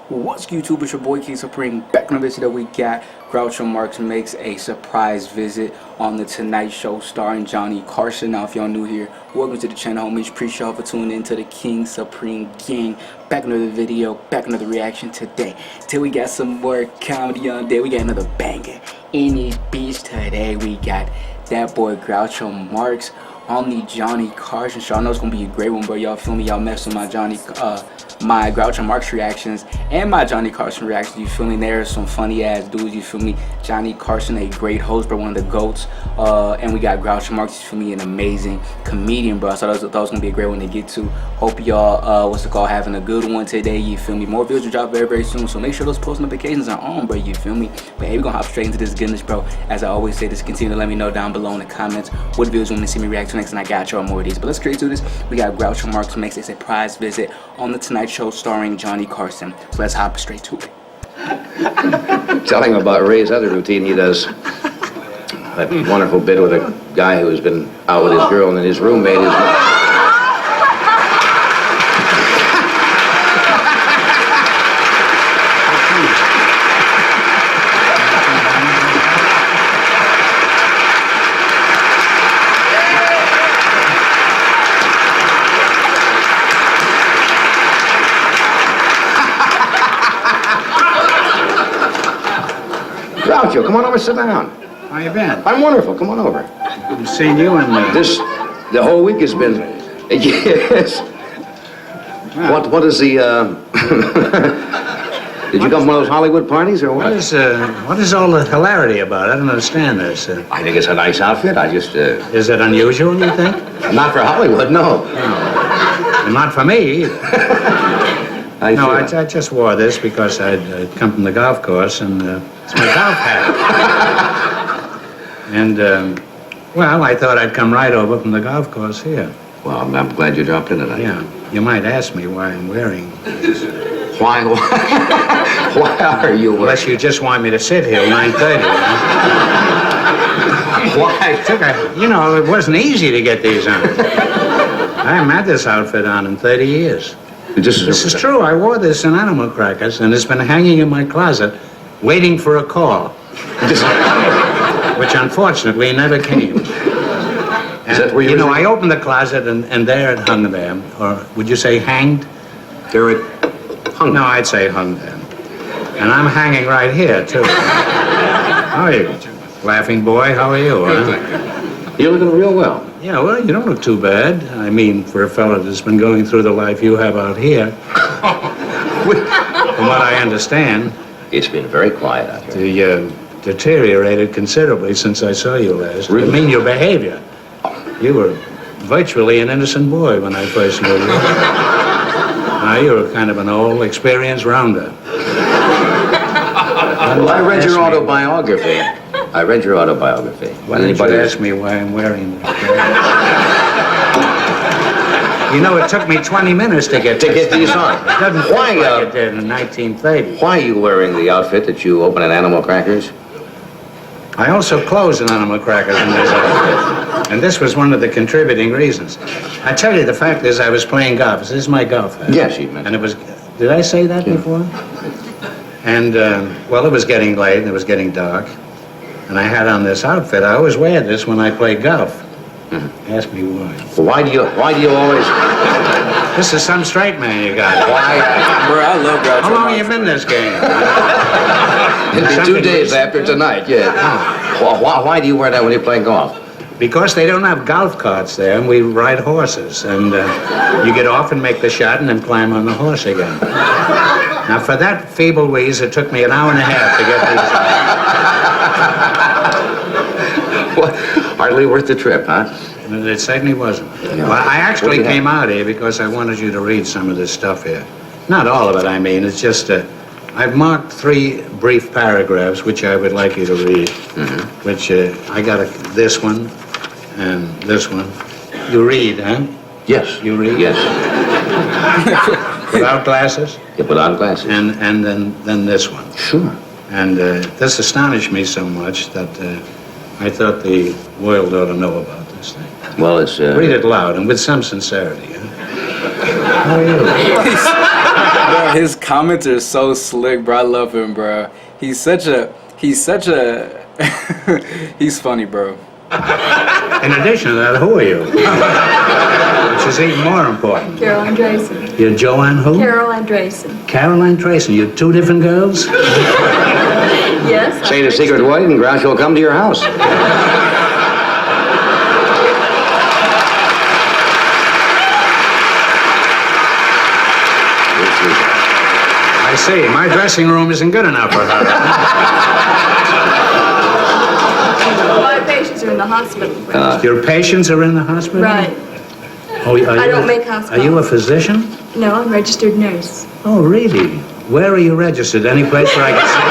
What's YouTube? It's your boy KingSupreme. Back on the video we got Groucho Marx makes a surprise visit on the Tonight Show starring Johnny Carson. Now if y'all new here, welcome to the channel, homies. Appreciate y'all for tuning in to the KingSupreme gang. Back another video, back another reaction today. Till we got some more comedy on there. We got another banger in this bitch today. We got that boy Groucho Marx on the Johnny Carson show. I know it's gonna be a great one, bro. Y'all feel me? Y'all mess with my my Groucho Marx reactions and my Johnny Carson reactions. You feel me? There's some funny ass dudes. You feel me? Johnny Carson, a great host, bro, one of the goats. And we got Groucho Marx. You feel me? An amazing comedian, bro. So I thought it was gonna be a great one to get to. Hope y'all, having a good one today. You feel me? More videos will drop very, very soon. So make sure those post notifications are on, bro. You feel me? But hey, we're gonna hop straight into this goodness, bro. As I always say, just continue to let me know down below in the comments what videos you want to see me react to next, and I got y'all more of these. But let's straight to this. We got Groucho Marx makes a surprise visit on the Tonight Show starring Johnny Carson. So let's hop straight to it. Telling about Ray's other routine, he does that wonderful bit with a guy who's been out with his girl, and then his roommate is... Groucho, come on over, sit down. How you been? I'm wonderful, come on over. I've seen you and The whole week has been, yes. Well, What is the, did you come from one of those Hollywood parties or what? what is all the hilarity about? I don't understand this. I think it's a nice outfit, I just, Is it unusual, you think? not for Hollywood, no. And not for me either. I just wore this because I'd come from the golf course, and it's my golf hat. And, well, I thought I'd come right over from the golf course here. Well, I'm glad you dropped in tonight. Yeah, you might ask me why I'm wearing this. Why are you wearing? Unless you just want me to sit here 9:30. Why? You know, it wasn't easy to get these on. I haven't had this outfit on in 30 years. This is true. I wore this in Animal Crackers, and it's been hanging in my closet, waiting for a call, which unfortunately never came. Is that where you know, I opened the closet, and there it hung there. Or would you say hanged? There it hung. No, I'd say hung there. And I'm hanging right here, too. How are you, laughing boy? How are you, huh? You're looking real well. Yeah, well, you don't look too bad. I mean, for a fellow that's been going through the life you have out here. From what I understand. It's been very quiet out here. You deteriorated considerably since I saw you last. Really? I mean, your behavior. You were virtually an innocent boy when I first knew you. Now you were kind of an old, experienced rounder. Well, I read your autobiography. Why didn't you ask me why I'm wearing this? You know, it took me 20 minutes to get these on. It doesn't fit like it did in 1930. Why are you wearing the outfit that you open at Animal Crackers? I also closed an Animal Crackers in this outfit. And this was one of the contributing reasons. I tell you, the fact is I was playing golf. This is my golf hat. Yes, you mentioned. And it was, did I say that before? And, well, it was getting late and it was getting dark. And I had on this outfit. I always wear this when I play golf. Ask me why. Well, why do you always... This is some straight man you got. Why? Bro, I love Groucho. How long have you been in this game? It'll be 2 days after tonight, yeah. Why do you wear that when you play golf? Because they don't have golf carts there, and we ride horses. And you get off and make the shot and then climb on the horse again. Now, for that feeble wheeze, it took me an hour and a half to get these. Well, hardly worth the trip, huh? It certainly wasn't. No. Well, I actually came out here because I wanted you to read some of this stuff here. Not all of it, I mean. It's just, I've marked 3 brief paragraphs, which I would like you to read. Which, I got this one and this one. You read, huh? Yes. You read? Yes. Without glasses? Yeah, without glasses. And then this one. Sure. And this astonished me so much that I thought the world ought to know about this thing. Well, it's... Read it loud and with some sincerity. Huh? How are you? Bro, his comments are so slick, bro. I love him, bro. He's funny, bro. In addition to that, who are you? Which is even more important. Carol Andreessen. You're Joanne who? Carol Andreessen. Caroline Tracy. You're two different girls? Yes. Say the secret word and Groucho will come to your house. I see. My dressing room isn't good enough for her. My patients are in the hospital. Your patients are in the hospital? Right. Oh, I don't make house Are you a calls. physician? No, I'm a registered nurse. Oh, really? Where are you registered? Any place where I can see?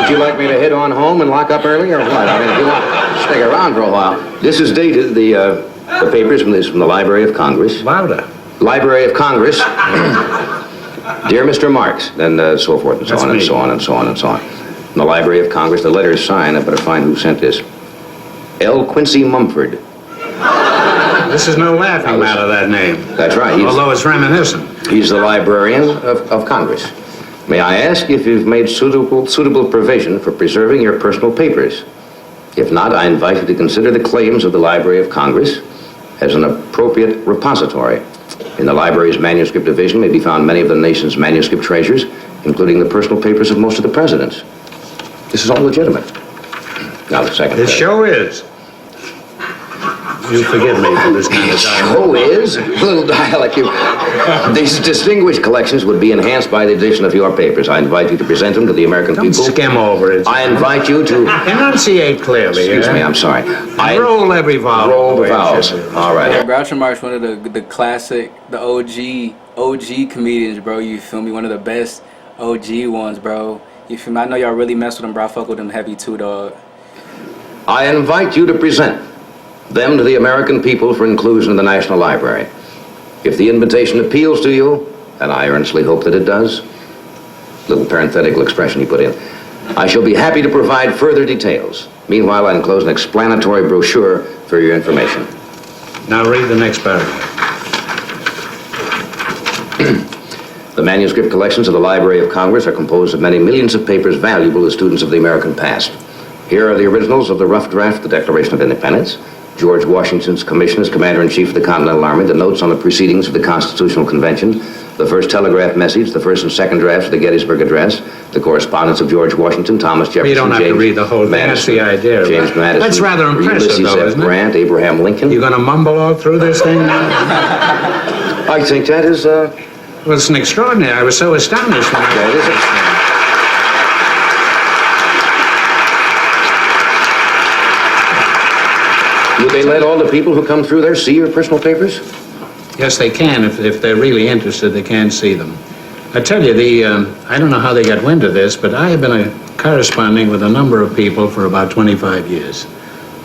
Would you like me to head on home and lock up early or what? I mean, if you want to stick around for a while. This is dated, the papers from the Library of Congress. Louder. Library of Congress. Dear Mr. Marx, then so forth and so That's on and me. so on and so on and so on. In the Library of Congress, the letter is signed. I better find who sent this. L. Quincy Mumford. This is no laughing matter, that name. That's right. Although it's reminiscent. He's the librarian of Congress. May I ask if you've made suitable provision for preserving your personal papers? If not, I invite you to consider the claims of the Library of Congress as an appropriate repository. In the library's manuscript division may be found many of the nation's manuscript treasures, including the personal papers of most of the presidents. This is all legitimate. Now the second. It sure is. You forgive me for this kind of dialogue. Oh, is? A little dialect. These distinguished collections would be enhanced by the addition of your papers. I invite you to present them to the American Don't people. skim over it. I invite you to... Enunciate clearly. Excuse me, I'm sorry. I roll every vowel. roll the way it vowels. should be. All right. Groucho Marx, one of the classic, the OG comedians, bro. You feel me? One of the best OG ones, bro. You feel me? I know y'all really mess with him, bro. I fuck with him heavy too, dog. I invite you to present them to the American people for inclusion in the National Library. If the invitation appeals to you, and I earnestly hope that it does, little parenthetical expression you put in, I shall be happy to provide further details. Meanwhile, I enclose an explanatory brochure for your information. Now read the next paragraph. The manuscript collections of the Library of Congress are composed of many millions of papers valuable to students of the American past. Here are the originals of the rough draft of the Declaration of Independence, George Washington's commission as Commander-in-Chief of the Continental Army, the notes on the proceedings of the Constitutional Convention, the first telegraph message, the first and second drafts of the Gettysburg Address, the correspondence of George Washington, Thomas Jefferson, You don't have to James read the whole thing. That's Madison, the idea. James Madison, That's rather impressive, Ulysses though, F. isn't it? Grant, Abraham Lincoln. You gonna mumble all through this thing now? I think that is, Well, it's an extraordinary. I was so astonished when I that read is this thing. Do they let all the people who come through there see your personal papers? Yes, they can. If they're really interested, they can see them. I tell you, I don't know how they got wind of this, but I have been corresponding with a number of people for about 25 years.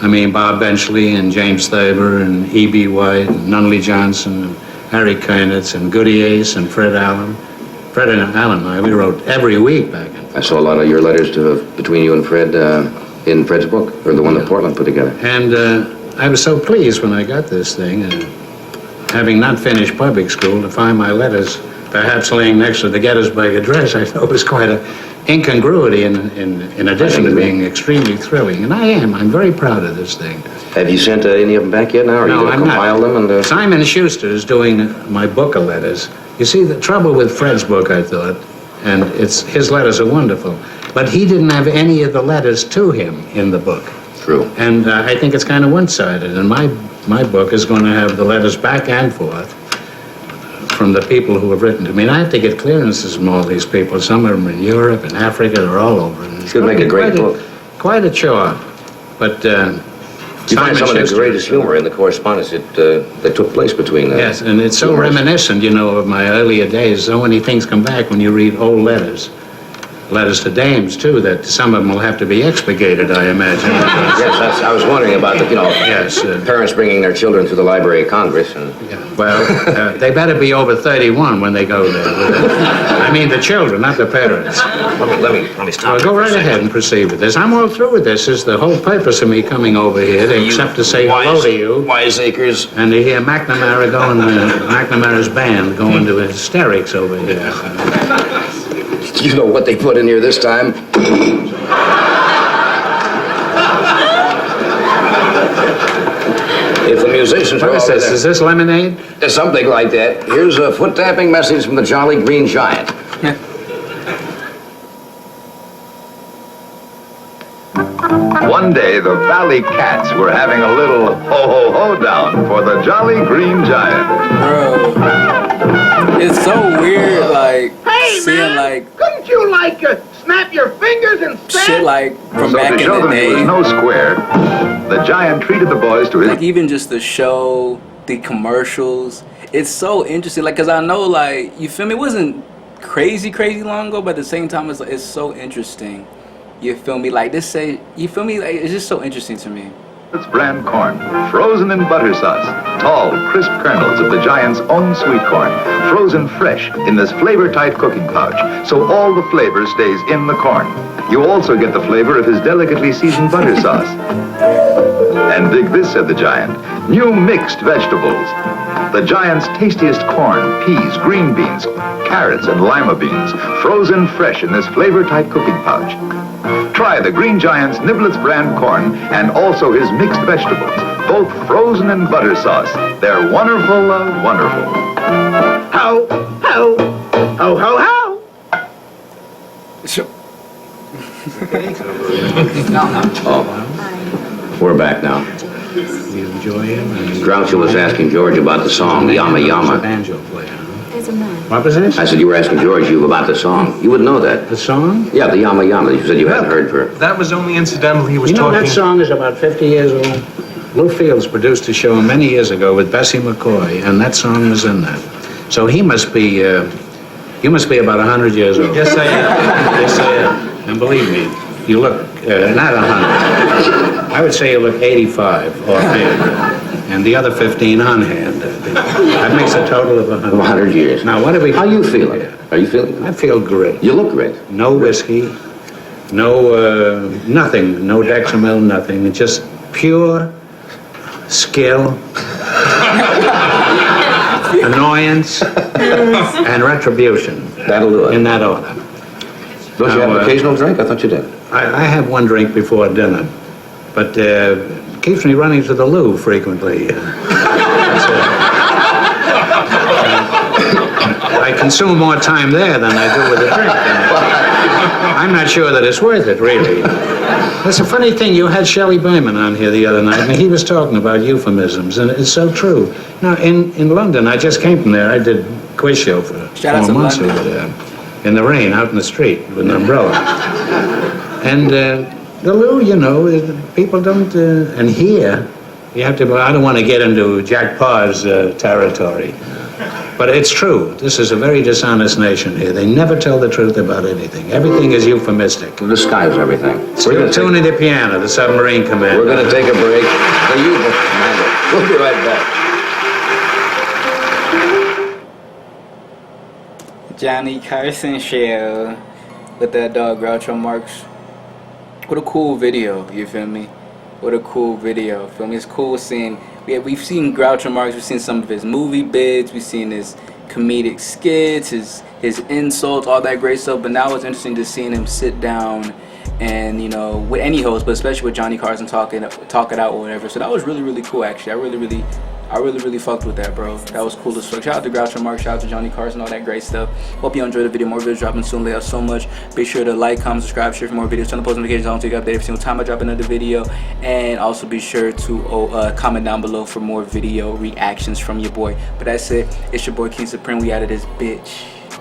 I mean, Bob Benchley and James Thaber and E.B. White and Nunnally Johnson and Harry Kernitz and Goody Ace and Fred Allen. Fred and Allen and I, we wrote every week back and forth. I saw a lot of your letters between you and Fred in Fred's book, or the one that Portland put together. And I was so pleased when I got this thing, having not finished public school, to find my letters perhaps laying next to the Gettysburg Address. I thought it was quite an incongruity in addition to being extremely thrilling. And I'm very proud of this thing. Have you sent any of them back yet now? Or are you No, going I'm to compile not. them? And, Simon Schuster is doing my book of letters. You see, the trouble with Fred's book, I thought, and his letters are wonderful, but he didn't have any of the letters to him in the book. True. And I think it's kind of one-sided, and my book is going to have the letters back and forth from the people who have written to me. And I have to get clearances from all these people. Some of them in Europe and Africa, they're all over. And it's Should make a great book. Quite a chore. But You find some of the Schuster greatest is- humor in the correspondence that took place between... Yes, and it's so humorists. reminiscent, of my earlier days. So many things come back when you read old letters. letters to dames, too, that some of them will have to be expurgated, I imagine. Yes, I was wondering about the, Yes. parents bringing their children to the Library of Congress. And Well, they better be over 31 when they go there. I mean the children, not the parents. let me stop. Well, go right ahead and proceed with this. I'm all through with this. It's the whole purpose of me coming over here, except to say hello to you. Wiseacres. And to hear McNamara's band go into hysterics over here. You know what they put in here this time? If the musicians What are is all this? there- Is this lemonade? Something like that. Here's a foot-tapping message from the Jolly Green Giant. One day, the Valley Cats were having a little ho-ho-ho down for the Jolly Green Giant. Bro, it's so weird, like, seeing, like, Couldn't you, snap your fingers and shit, like, from So back to in show the them it was day. no square, the Giant treated the boys to his... Like, even just the show, the commercials, it's so interesting. Like, because I know, like, you feel me? It wasn't crazy long ago, but at the same time, it's, like, it's so interesting. You feel me? Like, this say, you feel me? Like, it's just so interesting to me. It's brand corn, frozen in butter sauce. Tall, crisp kernels of the Giant's own sweet corn, frozen fresh in this flavor-tight cooking pouch, so all the flavor stays in the corn. You also get the flavor of his delicately seasoned butter sauce. And dig this, said the Giant, new mixed vegetables. The Giant's tastiest corn, peas, green beans, carrots, and lima beans, frozen fresh in this flavor-tight cooking pouch. Try the Green Giant's Niblets brand corn and also his mixed vegetables, both frozen in butter sauce. They're wonderful, wonderful. Ho, ho, ho, ho, ho. Oh, we're back now. You enjoy him? Groucho was asking George about the song, Yama Yama. Banjo player. There's a man. What was this? I said you were asking George about the song. You would know that. The song? Yeah, the Yama Yama. You said you hadn't heard for... That was only incidental. He was You know, talking. that song is about 50 years old. Lou Fields produced a show many years ago with Bessie McCoy, and that song was in that. So he must be, you must be about 100 years old. Yes, I am. Yes, I am. And believe me, you look, not 100. I would say you look 85 offhand. And the other 15 on hand. That makes a total of 100. 100 years. Now, what do we... How you feeling? Are you feeling I good? feel great. You look great. No whiskey, no, nothing, no Dexamel, nothing. It's just pure skill, annoyance, and retribution. That'll do it. In that order. Don't you have an occasional drink? I thought you did. I have one drink before dinner, but keeps me running to the loo frequently. I consume more time there than I do with the drink. I'm not sure that it's worth it, really. That's a funny thing. You had Shelley Berman on here the other night, and he was talking about euphemisms, and it's so true. Now, in London, I just came from there. I did a quiz show for Shout out 4 to months London. over there, in the rain, out in the street with an umbrella. And the loo, you know, people don't, and here, you have to, I don't want to get into Jack Parr's territory, but it's true. This is a very dishonest nation here. They never tell the truth about anything. Everything is euphemistic. Disguise everything. Tune in the piano, the submarine commander. We're going to take a break. The U-boat commander. We'll be right back. Johnny Carson show with that dog Groucho Marx. What a cool video, you feel me? What a cool video, feel me? It's cool seeing, we've seen Groucho Marx, we've seen some of his movie bids, we've seen his comedic skits, his insults, all that great stuff, but now it's interesting to seeing him sit down and, you know, with any host, but especially with Johnny Carson talk it out or whatever. So that was really cool, actually. I really fucked with that, bro. That was cool as fuck. Shout out to Groucho Marx, shout out to Johnny Carson, all that great stuff. Hope you enjoyed the video. More videos dropping soon. Love so much. Be sure to like, comment, subscribe, share for more videos. Turn the post notifications on so you get updated every single time I drop another video. And also be sure to comment down below for more video reactions from your boy. But that's it. It's your boy KingSupreme. We out of this bitch.